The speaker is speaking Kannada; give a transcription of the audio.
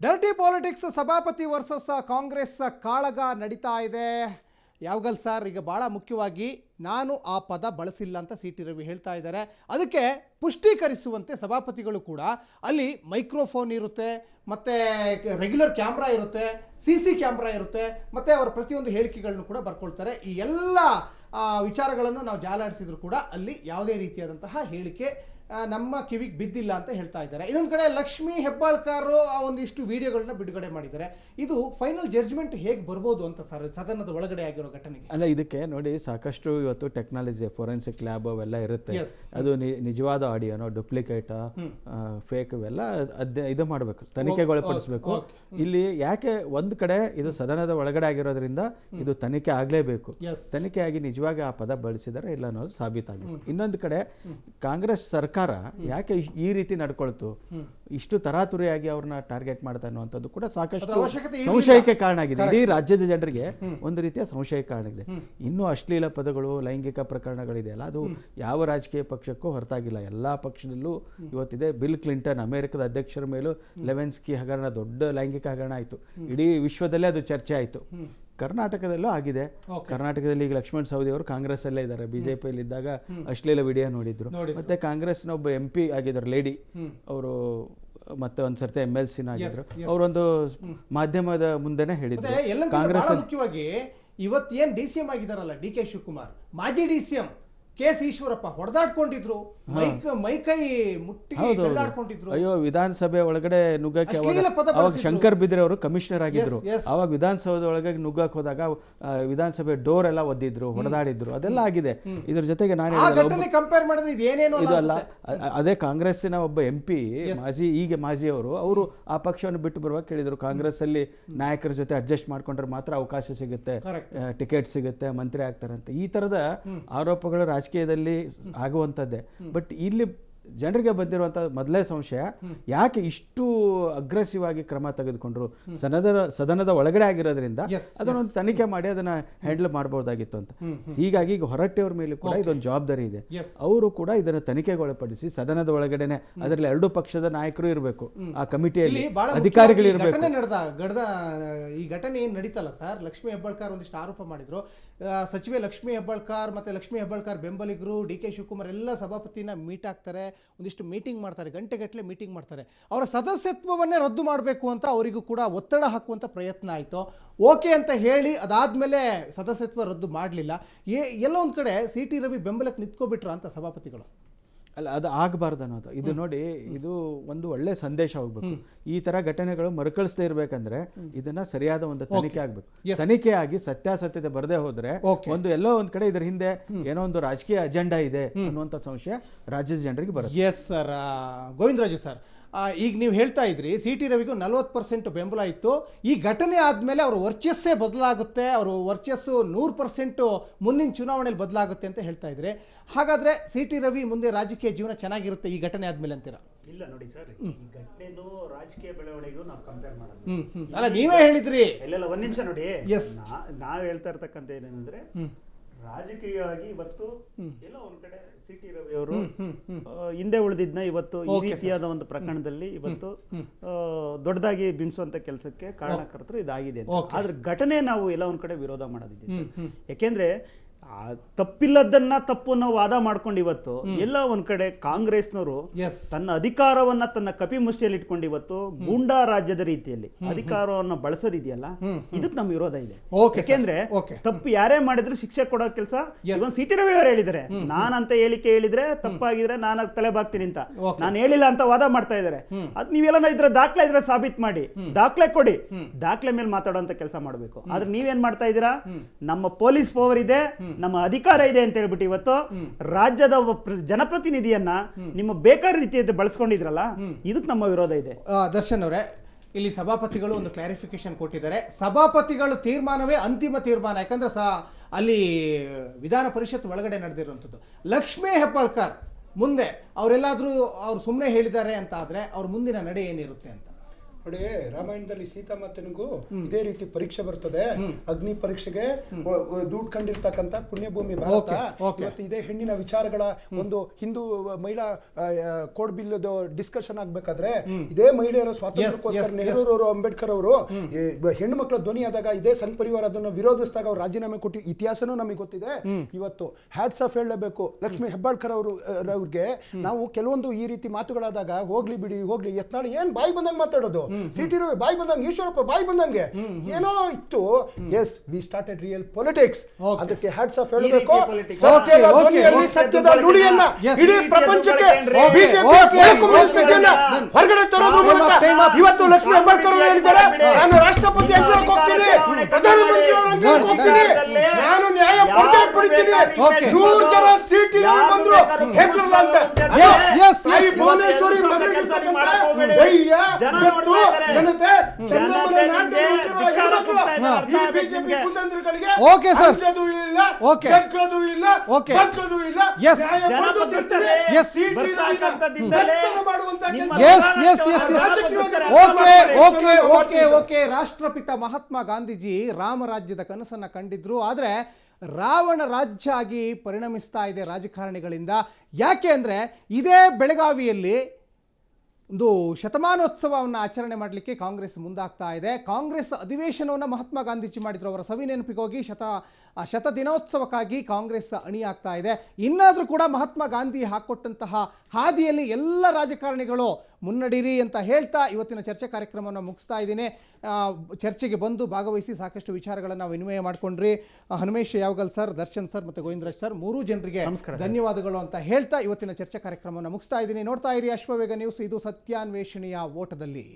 ಡರ್ಟಿ ಪಾಲಿಟಿಕ್ಸ್ ಸಭಾಪತಿ ವರ್ಸಸ್ ಕಾಂಗ್ರೆಸ್ ಕಾಳಗ ನಡೀತಾ ಇದೆ. ಯಾವಗಲ್ ಸರ್ ಈಗ ಭಾಳ ಮುಖ್ಯವಾಗಿ ನಾನು ಆ ಪದ ಬಳಸಿಲ್ಲ ಅಂತ ಸಿ ಟಿ ರವಿ ಹೇಳ್ತಾ ಇದ್ದಾರೆ. ಅದಕ್ಕೆ ಪುಷ್ಟೀಕರಿಸುವಂತೆ ಸಭಾಪತಿಗಳು ಕೂಡ ಅಲ್ಲಿ ಮೈಕ್ರೋಫೋನ್ ಇರುತ್ತೆ, ಮತ್ತು ರೆಗ್ಯುಲರ್ ಕ್ಯಾಮ್ರಾ ಇರುತ್ತೆ, CC ಕ್ಯಾಮ್ರಾ ಇರುತ್ತೆ, ಮತ್ತು ಅವರ ಪ್ರತಿಯೊಂದು ಹೇಳಿಕೆಗಳನ್ನು ಕೂಡ ಬರ್ಕೊಳ್ತಾರೆ. ಈ ಎಲ್ಲ ವಿಚಾರಗಳನ್ನು ನಾವು ಜಾಲಾಡಿಸಿದ್ರು ಕೂಡ ಅಲ್ಲಿ ಯಾವುದೇ ರೀತಿಯಾದಂತಹ ಹೇಳಿಕೆ ನಮ್ಮ ಕಿವಿಗೆ ಬಿದ್ದಿಲ್ಲ ಅಂತ ಹೇಳ್ತಾ ಇದ್ದಾರೆ. ಇನ್ನೊಂದು ಕಡೆ ಲಕ್ಷ್ಮೀ ಹೆಬ್ಬಾಳ್ಕರ್ ಒಂದಿಷ್ಟು ವಿಡಿಯೋಗಳನ್ನ ಬಿಡುಗಡೆ ಮಾಡಿದ್ದಾರೆ. ಇದು ಫೈನಲ್ ಜಡ್ಜ್ಮೆಂಟ್ ಹೇಗೆ ಬರ್ಬೋದು ಅಂತ ಸರ್ ಸದನದ ಒಳಗಡೆ ಆಗಿರೋ ಘಟನೆಗೆ? ಅಲ್ಲ, ಇದಕ್ಕೆ ನೋಡಿ ಸಾಕಷ್ಟು ಇವತ್ತು ಟೆಕ್ನಾಲಜಿ ಫೋರೆನ್ಸಿಕ್ ಲ್ಯಾಬ್ ಅವೆಲ್ಲ ಇರುತ್ತೆ. ಅದು ನಿಜವಾದ ಆಡಿಯೋನೋ ಡುಪ್ಲಿಕೇಟ್ ಫೇಕ್ ಇವೆಲ್ಲ ಇದು ಮಾಡಬೇಕು, ತನಿಖೆಗೊಳಪಡಿಸಬೇಕು. ಇಲ್ಲಿ ಯಾಕೆ ಒಂದು ಕಡೆ ಇದು ಸದನದ ಒಳಗಡೆ ಆಗಿರೋದ್ರಿಂದ ಇದು ತನಿಖೆ ಆಗಲೇಬೇಕು. ತನಿಖೆ ಆಗಿ ನಿಜವಾಗಿ ಆ ಪದ ಬಳಸಿದರೆ ಇಲ್ಲ ಅನ್ನೋದು ಸಾಬೀತಾಗಬೇಕು. ಇನ್ನೊಂದು ಕಡೆ ಕಾಂಗ್ರೆಸ್ ಸರ್ಕಾರ ಯಾಕೆ ಈ ರೀತಿ ನಡ್ಕೊಳ್ತು, ಇಷ್ಟು ತರಾತುರಿಯಾಗಿ ಅವ್ರನ್ನ ಟಾರ್ಗೆಟ್ ಮಾಡ್ತಾ ಅನ್ನುವಂಥದ್ದು ಕೂಡ ಸಾಕಷ್ಟು ಸಂಶಯಕ್ಕೆ ಕಾರಣ ಆಗಿದೆ. ಇಡೀ ರಾಜ್ಯದ ಜನರಿಗೆ ಒಂದು ರೀತಿಯ ಸಂಶಯಕ್ಕೆ ಕಾರಣ ಆಗಿದೆ. ಇನ್ನೂ ಅಶ್ಲೀಲ ಪದಗಳು, ಲೈಂಗಿಕ ಪ್ರಕರಣಗಳಿದೆಯಲ್ಲ, ಅದು ಯಾವ ರಾಜಕೀಯ ಪಕ್ಷಕ್ಕೂ ಹೊರತಾಗಿಲ್ಲ, ಎಲ್ಲಾ ಪಕ್ಷದಲ್ಲೂ ಇವತ್ತಿದೆ. ಬಿಲ್ ಕ್ಲಿಂಟನ್ ಅಮೆರಿಕದ ಅಧ್ಯಕ್ಷರ ಮೇಲೂ ಲೆವೆನ್ಸ್ಕಿ ಹಗರಣ, ದೊಡ್ಡ ಲೈಂಗಿಕ ಹಗರಣ ಆಯಿತು, ಇಡೀ ವಿಶ್ವದಲ್ಲೇ ಅದು ಚರ್ಚೆ ಆಯಿತು. ಕರ್ನಾಟಕದಲ್ಲೂ ಆಗಿದೆ. ಕರ್ನಾಟಕದಲ್ಲಿ ಈಗ ಲಕ್ಷ್ಮಣ್ ಸವದಿ ಅವರು ಕಾಂಗ್ರೆಸ್ ಅಲ್ಲೇ ಇದ್ದಾರೆ, ಬಿಜೆಪಿಯಲ್ಲಿ ಇದ್ದಾಗ ಅಶ್ಲೀಲ ವಿಡಿಯೋ ನೋಡಿದ್ರು. ಮತ್ತೆ ಕಾಂಗ್ರೆಸ್ನ ಒಬ್ಬ MP ಆಗಿದ್ರು ಲೇಡಿ, ಅವರು ಮತ್ತೆ ಒಂದ್ಸರ್ತಿ MLC ಆಗಿದ್ರು. ಅವರೊಂದು ಮಾಧ್ಯಮದ ಮುಂದೆನೆ ಹೇಳಿದ್ರು ಕಾಂಗ್ರೆಸ್ ಮುಖ್ಯವಾಗಿ ಇವತ್ತೇನ್ DCM ಆಗಿದಾರಲ್ಲ DK ಶಿವಕುಮಾರ್, ಮಾಜಿ DCM KS ಈಶ್ವರಪ್ಪ ಹೊಡೆದಾಡ್ಕೊಂಡಿದ್ರು, ಮೈಕೈ ಮುಟ್ಟಿ ಹೊಡೆದಾಡ್ಕೊಂಡಿದ್ರು. ಅಯ್ಯೋ, ವಿಧಾನಸಭೆ ಒಳಗಡೆ ನುಗ್ಗಕ್ಕೆ ಅವಾಗ ಶಂಕರ್ ಬಿದ್ರೆ ಅವರು ಕಮಿಷನರ್ ಆಗಿದ್ರು. ಅವಾಗ ವಿಧಾನಸೌಧ ಒಳಗೆ ನುಗ್ಗಕ್ಕೆ ಹೋದಾಗ ವಿಧಾನಸಭೆ ಡೋರ್ ಎಲ್ಲ ಒದ್ದಿದ್ರು, ಹೊಡೆದಾಡಿದ್ರು, ಅದೆಲ್ಲ ಆಗಿದೆ. ಇದ್ರ ಜೊತೆಗೆ ನಾನು ಕಂಪೇರ್ ಮಾಡಿದ್ರೆ ಇದೇನೇನು ಇದು ಅಲ್ಲ, ಅದೇ ಕಾಂಗ್ರೆಸ್ಸಿನ ಒಬ್ಬ MP ಮಾಜಿ ಅವರು ಆ ಪಕ್ಷವನ್ನು ಬಿಟ್ಟು ಬರುವಾಗ ಕೇಳಿದ್ರು, ಕಾಂಗ್ರೆಸ್ ಅಲ್ಲಿ ನಾಯಕರ ಜೊತೆ ಅಡ್ಜಸ್ಟ್ ಮಾಡ್ಕೊಂಡ್ರೆ ಮಾತ್ರ ಅವಕಾಶ ಸಿಗುತ್ತೆ, ಟಿಕೆಟ್ ಸಿಗುತ್ತೆ, ಮಂತ್ರಿ ಆಗ್ತಾರಂತೆ. ಈ ತರದ ಆರೋಪಗಳು ರಾಜಕೀಯದಲ್ಲಿ ಆಗುವಂಥದ್ದೇ. ಬಟ್ ಇಲ್ಲಿ ಜನರಿಗೆ ಬಂದಿರುವಂಥ ಮೊದಲೇ ಸಂಶಯ, ಯಾಕೆ ಇಷ್ಟು ಅಗ್ರೆಸಿವ್ ಆಗಿ ಕ್ರಮ ತೆಗೆದುಕೊಂಡ್ರು, ಸದನದ ಒಳಗಡೆ ಆಗಿರೋದ್ರಿಂದ ಅದನ್ನೊಂದು ತನಿಖೆ ಮಾಡಿ ಅದನ್ನ ಹ್ಯಾಂಡಲ್ ಮಾಡಬಹುದಾಗಿತ್ತು ಅಂತ. ಹೀಗಾಗಿ ಈಗ ಹೊರಟ್ಟಿಯವ್ರ ಮೇಲೆ ಕೂಡ ಇದೊಂದು ಜವಾಬ್ದಾರಿ ಇದೆ. ಅವರು ಕೂಡ ಇದನ್ನು ತನಿಖೆಗೊಳಪಡಿಸಿ ಸದನದ ಒಳಗಡೆನೆ, ಅದರಲ್ಲಿ ಎರಡೂ ಪಕ್ಷದ ನಾಯಕರು ಇರಬೇಕು, ಆ ಕಮಿಟಿಯಲ್ಲಿ ಅಧಿಕಾರಿಗಳು ಇರಬೇಕು. ಈ ಘಟನೆ ಏನ್ ನಡೀತಲ್ಲ ಸರ್, ಲಕ್ಷ್ಮೀ ಹೆಬ್ಬಾಳ್ಕರ್ ಒಂದಿಷ್ಟು ಆರೋಪ ಮಾಡಿದ್ರು. ಸಚಿವೆ ಲಕ್ಷ್ಮೀ ಹೆಬ್ಬಾಳ್ಕರ್ ಮತ್ತೆ ಲಕ್ಷ್ಮೀ ಹೆಬ್ಬಾಳ್ಕರ್ ಬೆಂಬಲಿಗರು DK ಶಿವಕುಮಾರ್ ಎಲ್ಲ ಸಭಾಪತಿನ ಮೀಟ್ ಆಗ್ತಾರೆ, ಒಂದಿಷ್ಟು ಮೀಟಿಂಗ್ ಮಾಡ್ತಾರೆ, ಗಂಟೆಗಟ್ಟಲೆ ಮೀಟಿಂಗ್ ಮಾಡ್ತಾರೆ. ಅವರ ಸದಸ್ಯತ್ವವನ್ನೇ ರದ್ದು ಮಾಡಬೇಕು ಅಂತ ಅವರಿಗೂ ಕೂಡ ಒತ್ತಡ ಹಾಕುವಂಥ ಪ್ರಯತ್ನ ಆಯಿತು. ಓಕೆ ಅಂತ ಹೇಳಿ ಅದಾದಮೇಲೆ ಸದಸ್ಯತ್ವ ರದ್ದು ಮಾಡಲಿಲ್ಲ. ಎಲ್ಲೋ ಒಂದು ಕಡೆ CT ರವಿ ಬೆಂಬಲಕ್ಕೆ ನಿಂತ್ಕೊಬಿಟ್ರು ಅಂತ ಸಭಾಪತಿಗಳು. ಅಲ್ಲ, ಅದು ಆಗಬಾರ್ದು ಅನ್ನೋದು. ಇದು ನೋಡಿ, ಇದು ಒಂದು ಒಳ್ಳೆ ಸಂದೇಶ ಹೋಗ್ಬೇಕು. ಈ ತರ ಘಟನೆಗಳು ಮರುಕಳಿಸದೇ ಇರ್ಬೇಕಂದ್ರೆ ಇದನ್ನ ಸರಿಯಾದ ಒಂದು ತನಿಖೆ ಆಗ್ಬೇಕು. ತನಿಖೆ ಆಗಿ ಸತ್ಯಾಸತ್ಯತೆ ಬರದೇ ಹೋದ್ರೆ ಎಲ್ಲೋ ಒಂದ್ ಕಡೆ ಇದ್ರ ಹಿಂದೆ ಏನೋ ಒಂದು ರಾಜಕೀಯ ಅಜೆಂಡಾ ಇದೆ ಅನ್ನುವಂಥ ಸಂಶಯ ರಾಜ್ಯದ ಜನರಿಗೆ ಬರುತ್ತೆ. Yes sir. ಗೋವಿಂದರಾಜು ಸರ್, ಈಗ ನೀವು ಹೇಳ್ತಾ ಇದ್ರಿ CT ರವಿಗೂ 40% ಬೆಂಬಲ ಇತ್ತು. ಈ ಘಟನೆ ಆದಮೇಲೆ ಅವರ ವರ್ಚಸ್ಸೇ ಬದಲಾಗುತ್ತೆ, ಅವರು ವರ್ಚಸ್ಸು 100% ಮುಂದಿನ ಚುನಾವಣೆಯಲ್ಲಿ ಬದಲಾಗುತ್ತೆ ಅಂತ ಹೇಳ್ತಾ ಇದ್ರಿ. ಹಾಗಾದ್ರೆ CT ರವಿ ಮುಂದೆ ರಾಜಕೀಯ ಜೀವನ ಚೆನ್ನಾಗಿರುತ್ತೆ ಈ ಘಟನೆ ಆದ್ಮೇಲೆ ಅಂತೀರಾ? ಇಲ್ಲ ನೋಡಿ ಸರ್, ಈ ಘಟನೆನೂ ರಾಜಕೀಯ ಬೆಳವಣಿಗೆಗೂ ನಾವು ಕಂಪೇರ್ ಮಾಡೋದು. ಅಲ್ಲ, ನೀವೇ ಹೇಳಿದ್ರಿ. ಇಲ್ಲ, ಒಂದ್ ನಿಮಿಷ ನೋಡಿ, ನಾವ್ ಹೇಳ್ತಾ ಇರ್ತಕ್ಕಂಥ ಏನಂದ್ರೆ, ರಾಜಕೀಯವಾಗಿ ಇವತ್ತು ಎಲ್ಲ ಒಂದ್ ಕಡೆ CT ರವಿ ಅವರು ಹಿಂದೆ ಉಳಿದಿದ್ನ ಇವತ್ತು ಈ ರೀತಿಯಾದ ಒಂದು ಪ್ರಕರಣದಲ್ಲಿ ಇವತ್ತು ದೊಡ್ಡದಾಗಿ ಬಿಂಬಿಸುವಂತ ಕೆಲಸಕ್ಕೆ ಕಾರಣಕರ್ತರು ಇದಾಗಿದೆ. ಆದ್ರೆ ಘಟನೆ ನಾವು ಎಲ್ಲ ಒಂದ್ ಕಡೆ ವಿರೋಧ ಮಾಡೋದಿದೆ. ಯಾಕೆಂದ್ರೆ ತಪ್ಪಿಲ್ಲದನ್ನ ತಪ್ಪು ಅನ್ನೋ ವಾದ ಮಾಡ್ಕೊಂಡು ಇವತ್ತು ಎಲ್ಲ ಒಂದ್ ಕಡೆ ಕಾಂಗ್ರೆಸ್ನವರು ತನ್ನ ಅಧಿಕಾರವನ್ನ ತನ್ನ ಕಪಿ ಮುಷ್ಟಿಯಲ್ಲಿ ಇಟ್ಕೊಂಡು ಇವತ್ತು ಗೂಂಡಾ ರಾಜ್ಯದ ರೀತಿಯಲ್ಲಿ ಅಧಿಕಾರವನ್ನ ಬಳಸೋದಿದೆಯಲ್ಲ, ಇದಕ್ಕೆ ನಮ್ಮ ವಿರೋಧ ಇದೆ. ಯಾಕೆಂದ್ರೆ ತಪ್ಪು ಯಾರೇ ಮಾಡಿದ್ರು ಶಿಕ್ಷೆ ಕೊಡೋ ಕೆಲಸ CT ರವಿ ಅವರು ಹೇಳಿದ್ದಾರೆ. ನಾನಂತ ಹೇಳಿಕೆ ಹೇಳಿದ್ರೆ ತಪ್ಪಾಗಿದ್ರೆ ನಾನು ತಲೆ ಬಾಗ್ತೀನಿ ಅಂತ, ನಾನು ಹೇಳಿಲ್ಲ ಅಂತ ವಾದ ಮಾಡ್ತಾ ಇದ್ದಾರೆ. ಅದ್ ನೀವೆಲ್ಲ ಇದ್ರೆ ದಾಖಲೆ ಇದ್ರೆ ಸಾಬೀತ್ ಮಾಡಿ, ದಾಖಲೆ ಕೊಡಿ, ದಾಖಲೆ ಮೇಲೆ ಮಾತಾಡುವಂತ ಕೆಲಸ ಮಾಡಬೇಕು. ಆದ್ರೆ ನೀವೇನ್ ಮಾಡ್ತಾ ಇದ್ದೀರಾ, ನಮ್ಮ ಪೊಲೀಸ್ ಪವರ್ ಇದೆ, ನಮ್ಮ ಅಧಿಕಾರ ಇದೆ ಅಂತ ಹೇಳ್ಬಿಟ್ಟು ಇವತ್ತು ರಾಜ್ಯದ ಒಬ್ಬ ಜನಪ್ರತಿನಿಧಿಯನ್ನ ನಿಮ್ಮ ಬೇಕಾದ ರೀತಿಯಲ್ಲಿ ಬಳಸ್ಕೊಂಡಿದ್ರಲ್ಲ, ಇದಕ್ಕೆ ನಮ್ಮ ವಿರೋಧ ಇದೆ. ದರ್ಶನ್ ಅವರೇ, ಇಲ್ಲಿ ಸಭಾಪತಿಗಳು ಒಂದು ಕ್ಲಾರಿಫಿಕೇಶನ್ ಕೊಟ್ಟಿದ್ದಾರೆ. ಸಭಾಪತಿಗಳು ತೀರ್ಮಾನವೇ ಅಂತಿಮ ತೀರ್ಮಾನ. ಯಾಕಂದ್ರೆ ಅಲ್ಲಿ ವಿಧಾನ ಪರಿಷತ್ ಒಳಗಡೆ ನಡೆದಿರುವಂಥದ್ದು. ಲಕ್ಷ್ಮೀ ಹೆಬ್ಬಾಳ್ಕರ್ ಮುಂದೆ ಅವರೆಲ್ಲಾದ್ರೂ ಅವ್ರು ಸುಮ್ಮನೆ ಹೇಳಿದ್ದಾರೆ ಅಂತ ಆದ್ರೆ ಅವ್ರ ಮುಂದಿನ ನಡೆ ಏನಿರುತ್ತೆ ಅಂತ? ನೋಡಿ, ರಾಮಾಯಣದಲ್ಲಿ ಸೀತಾಮಾತನಿಗೂ ಇದೇ ರೀತಿ ಪರೀಕ್ಷೆ ಬರ್ತದೆ. ಅಗ್ನಿ ಪರೀಕ್ಷೆಗೆ ದುಡ್ಡು ಕಂಡಿರ್ತಕ್ಕಂಥ ಪುಣ್ಯಭೂಮಿ ಭಾರತ. ಇವತ್ತು ಇದೇ ಹೆಣ್ಣಿನ ವಿಚಾರಗಳ ಒಂದು ಹಿಂದೂ ಮಹಿಳಾ ಕೋಡ್ ಬಿಲ್ ಡಿಸ್ಕಷನ್ ಆಗ್ಬೇಕಾದ್ರೆ ಇದೇ ಮಹಿಳೆಯರ ಸ್ವಾತಂತ್ರ್ಯಕ್ಕೋಸ್ಕರ ನೆಹರೂರವರು, ಅಂಬೇಡ್ಕರ್ ಅವರು ಹೆಣ್ಣು ಮಕ್ಕಳ ಧ್ವನಿ ಆದಾಗ ಇದೇ ಸಂಘ ಪರಿವಾರ ಅದನ್ನು ವಿರೋಧಿಸಿದಾಗ ಅವ್ರು ರಾಜೀನಾಮೆ ಕೊಟ್ಟು ಇತಿಹಾಸನೂ ನಮಗೆ ಗೊತ್ತಿದೆ. ಇವತ್ತು ಹ್ಯಾಟ್ಸ್ ಆಫ್ ಹೇಳಲೇಬೇಕು ಲಕ್ಷ್ಮೀ ಹೆಬ್ಬಾಳ್ಕರ್ ಅವ್ರಿಗೆ. ನಾವು ಕೆಲವೊಂದು ಈ ರೀತಿ ಮಾತುಗಳಾದಾಗ ಹೋಗ್ಲಿ ಬಿಡಿ ಹೋಗ್ಲಿ, ಯತ್ನಾಳ್ ಏನ್ ಬಾಯಿ ಬಂದಂಗೆ ಮಾತಾಡೋದು, ಸಿಟಿ ರವಿ ಬಾಯಿ ಬಂದಂಗೆ, ಈಶ್ವರಪ್ಪ ಬಾಯಿ ಬಂದಂಗೆ ಏನೋ ಇತ್ತು. Yes, we started real politics. ಅದಕ್ಕೆ ಹ್ಯಾಟ್ಸ್ ಆಫ್ ಹೇಳಬೇಕು. ಸತ್ಯದ ನುಡಿಯನ್ನ ಇಡೀ ಪ್ರಪಂಚಕ್ಕೆ ಹೊರಗಡೆ ತರೋದ್ರ ಮೂಲಕ ಇವತ್ತು ಲಕ್ಷ್ಮೀ ಹೆಬ್ಬಾಳ್ಕರ್ ಅವರು ಹೇಳಿದ್ದಾರೆ, ನಾನು ರಾಷ್ಟ್ರಪತಿ ಅಂಗಳಕ್ಕೆ ಹೋಗ್ತೀನಿ, ಪ್ರಧಾನಮಂತ್ರಿ ಅವರ ಅಂಗಳಕ್ಕೆ ಹೋಗ್ತೀನಿ, ನಾನು ನ್ಯಾಯ ಪಡಿತೀನಿ. 100 ಜನ ಸಿಟಿ ಬಂದ್ರು ಹೆಸರಲ್ಲ ಅಂತ. Bhuvaneshwari okay sir, okay okay yes okay. ರಾಷ್ಟ್ರಪಿತ ಮಹಾತ್ಮ ಗಾಂಧೀಜಿ ರಾಮರಾಜ್ಯದ ಕನಸನ್ನ ಕಂಡಿದ್ರು. ಆದ್ರೆ ರಾವಣ ರಾಜ್ಯ ಆಗಿ ಪರಿಣಮಿಸ್ತಾ ಇದೆ ರಾಜಕಾರಣಿಗಳಿಂದ. ಯಾಕೆ ಅಂದರೆ ಇದೇ ಬೆಳಗಾವಿಯಲ್ಲಿ ಒಂದು ಶತಮಾನೋತ್ಸವವನ್ನು ಆಚರಣೆ ಮಾಡಲಿಕ್ಕೆ ಕಾಂಗ್ರೆಸ್ ಮುಂದಾಗ್ತಾ ಇದೆ. ಕಾಂಗ್ರೆಸ್ ಅಧಿವೇಶನವನ್ನು ಮಹಾತ್ಮ ಗಾಂಧೀಜಿ ಮಾಡಿದ್ರು. ಅವರ ಸವಿ ನೆನಪಿಗೋಗಿ ಶತ ದಿನೋತ್ಸವಕ್ಕಾಗಿ ಕಾಂಗ್ರೆಸ್ ಅಣಿಯಾಗ್ತಾ ಇದೆ. ಇನ್ನಾದರೂ ಕೂಡ ಮಹಾತ್ಮ ಗಾಂಧಿ ಹಾಕ್ಕೊಟ್ಟಂತಹ ಹಾದಿಯಲ್ಲಿ ಎಲ್ಲ ರಾಜಕಾರಣಿಗಳು ಮುನ್ನಡೀರಿ ಅಂತ ಹೇಳ್ತಾ ಇವತ್ತಿನ ಚರ್ಚೆ ಕಾರ್ಯಕ್ರಮವನ್ನು ಮುಗಿಸ್ತಾ ಇದ್ದೀನಿ. ಚರ್ಚೆಗೆ ಬಂದು ಭಾಗವಹಿಸಿ ಸಾಕಷ್ಟು ವಿಚಾರಗಳನ್ನು ವಿನಿಮಯ ಮಾಡಿಕೊಂಡ್ರಿ. ಹನುಮೇಶ್ ಯಾವಗಲ್ ಸರ್, ದರ್ಶನ್ ಸರ್ ಮತ್ತು ಗೋವಿಂದರಾಜ್ ಸರ್, ಮೂರೂ ಜನರಿಗೆ ಧನ್ಯವಾದಗಳು ಅಂತ ಹೇಳ್ತಾ ಇವತ್ತಿನ ಚರ್ಚೆ ಕಾರ್ಯಕ್ರಮವನ್ನು ಮುಗಿಸ್ತಾ ಇದ್ದೀನಿ. ನೋಡ್ತಾ ಇರಿ ಅಶ್ವವೇಗ ನ್ಯೂಸ್. ಇದು ಸತ್ಯಾನ್ವೇಷಣೆಯ ಓಟದಲ್ಲಿ.